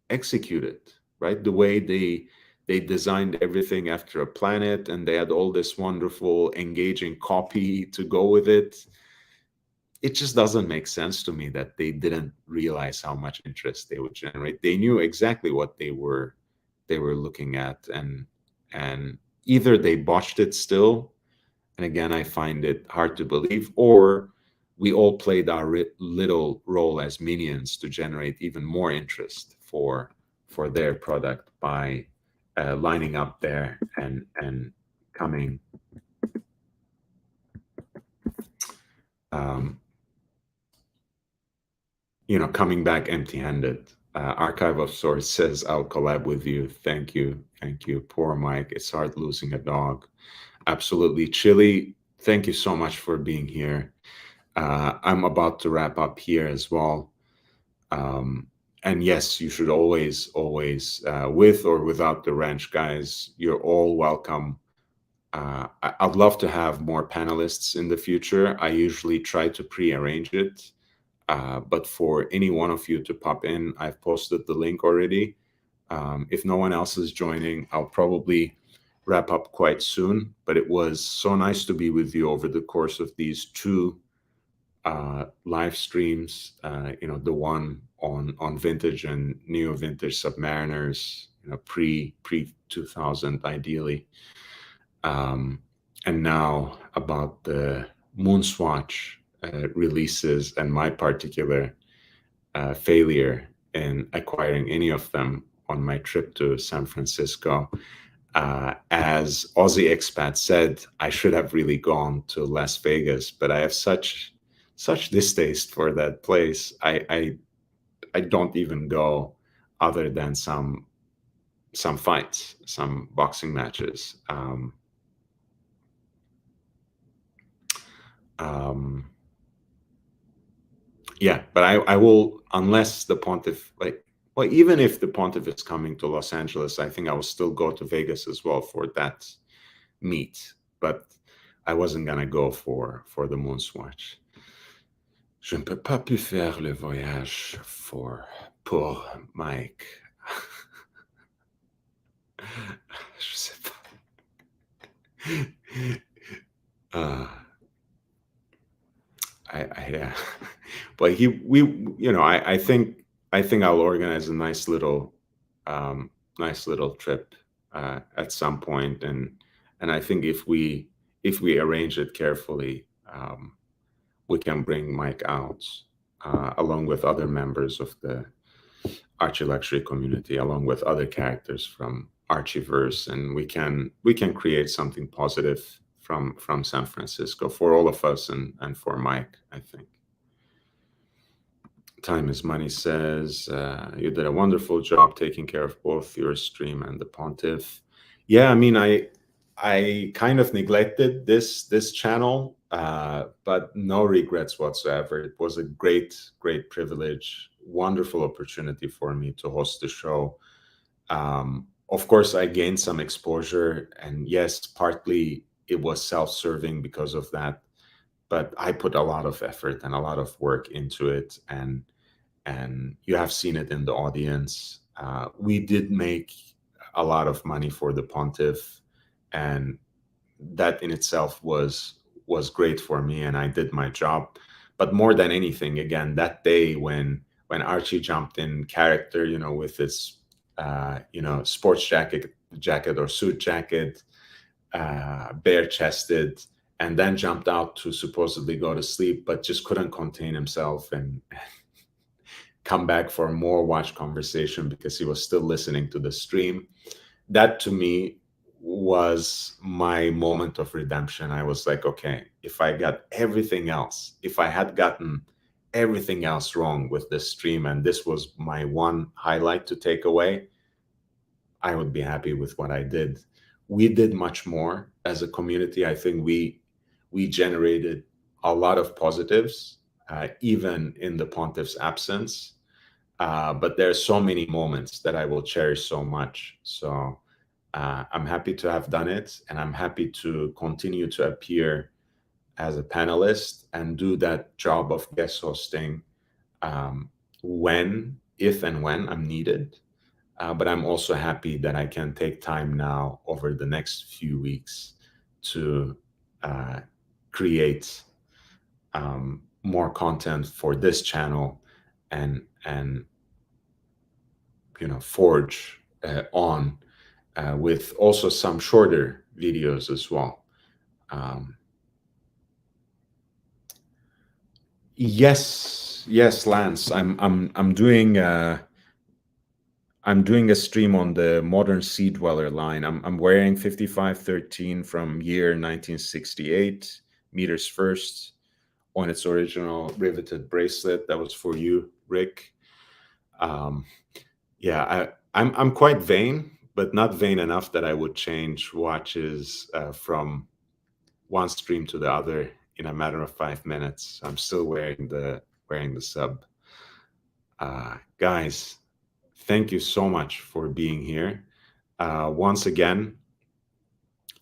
Speaker 1: executed, right? The way they designed everything after a planet, and they had all this wonderful, engaging copy to go with it. It just doesn't make sense to me that they didn't realize how much interest they would generate. They knew exactly what they were looking at, and either they botched it still, and again I find it hard to believe, or we all played our little role as minions to generate even more interest for their product by lining up there and coming um, coming back empty-handed. Archive of Sorts says, I'll collab with you. Thank you. Thank you. Poor Mike. It's hard losing a dog. Absolutely. Chili, thank you so much for being here. I'm about to wrap up here as well. And yes, you should always, with or without the ranch guys, you're all welcome. I'd love to have more panelists in the future. I usually try to pre-arrange it. But for any one of you to pop in, I've posted the link already. If no one else is joining, I'll probably wrap up quite soon. But it was so nice to be with you over the course of these two live streams. The one on vintage and neo vintage Submariners, pre 2000 ideally, and now about the MoonSwatch releases and my particular failure in acquiring any of them on my trip to San Francisco. As Aussie expat said, I should have really gone to Las Vegas, but I have such distaste for that place. I don't even go other than some fights, some boxing matches. Yeah, but I will, unless the pontiff, like, well, even if the Pontiff is coming to Los Angeles, I think I will still go to Vegas as well for that meet. But I wasn't gonna go for the MoonSwatch. Je ne peux pas plus faire le voyage pour Mike. Je sais pas. But I think I'll organize a nice little trip at some point, and I think if we arrange it carefully, we can bring Mike out along with other members of the Archie luxury community, along with other characters from Archieverse, and we can create something positive from San Francisco for all of us and for Mike, I think. Time is Money says, you did a wonderful job taking care of both your stream and the Pontiff. Yeah, I mean, I kind of neglected this channel, but no regrets whatsoever. It was a great privilege, wonderful opportunity for me to host the show. Of course, I gained some exposure, and yes, partly it was self-serving because of that, but I put a lot of effort and a lot of work into it, and you have seen it in the audience. We did make a lot of money for the Pontiff, and that in itself was great for me, and I did my job. But more than anything, again, that day when Archie jumped in character, with his sports jacket or suit jacket, bare chested, and then jumped out to supposedly go to sleep, but just couldn't contain himself and come back for more watch conversation because he was still listening to the stream. That to me was my moment of redemption. I was like, okay, if I got everything else, if I had gotten everything else wrong with this stream, and this was my one highlight to take away, I would be happy with what I did. We did much more as a community. I think we generated a lot of positives, even in the Pontiff's absence. But there are so many moments that I will cherish so much. So I'm happy to have done it, and I'm happy to continue to appear as a panelist and do that job of guest hosting if and when I'm needed. But I'm also happy that I can take time now over the next few weeks to create more content for this channel and forge on with also some shorter videos as well. Yes, Lance. I'm doing a stream on the modern Sea Dweller line. I'm wearing 5513 from year 1968, meters first, on its original riveted bracelet. That was for you, Rick. Yeah, I'm quite vain, but not vain enough that I would change watches from one stream to the other in a matter of 5 minutes. I'm still wearing the sub. Guys, thank you so much for being here. Once again,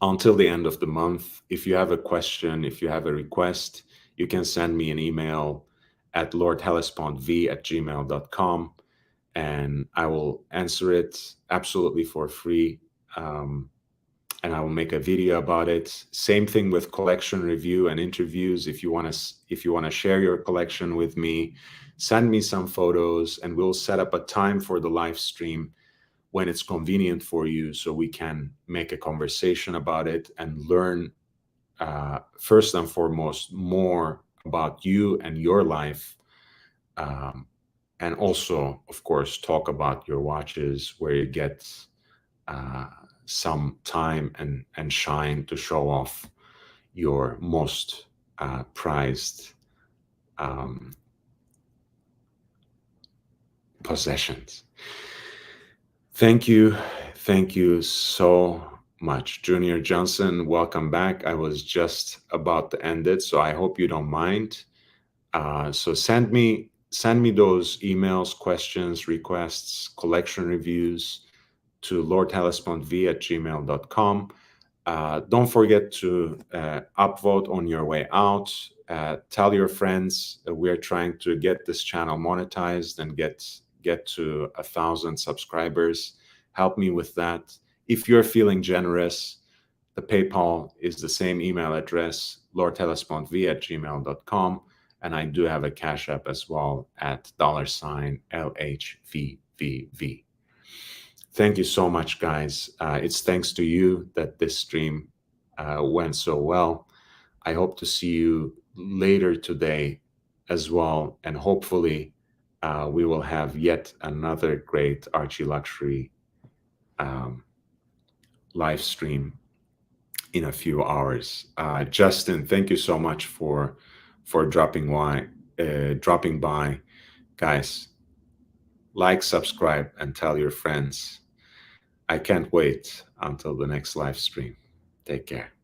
Speaker 1: until the end of the month, if you have a question, if you have a request, you can send me an email at lordhellespontv@gmail.com, and I will answer it absolutely for free. And I will make a video about it. Same thing with collection review and interviews. If you want to share your collection with me, send me some photos, and we'll set up a time for the live stream when it's convenient for you, so we can make a conversation about it and learn first and foremost more about you and your life, and also, of course, talk about your watches, where you get some time and shine to show off your most prized possessions. Thank you so much. Junior Johnson, welcome back. I was just about to end it, so I hope you don't mind. So send me send me those emails, questions, requests, collection reviews to lordhellespontv@gmail.com. Don't forget to upvote on your way out. Tell your friends that we're trying to get this channel monetized and get to 1,000 subscribers. Help me with that. If you're feeling generous, the PayPal is the same email address, lordhellespontv@gmail.com. And I do have a Cash App as well at $LHVVV. Thank you so much, guys. It's thanks to you that this stream went so well. I hope to see you later today as well. And hopefully we will have yet another great Archie Luxury live stream in a few hours. Justin, thank you so much for dropping by. Guys, like, subscribe, and tell your friends. I can't wait until the next live stream. Take care.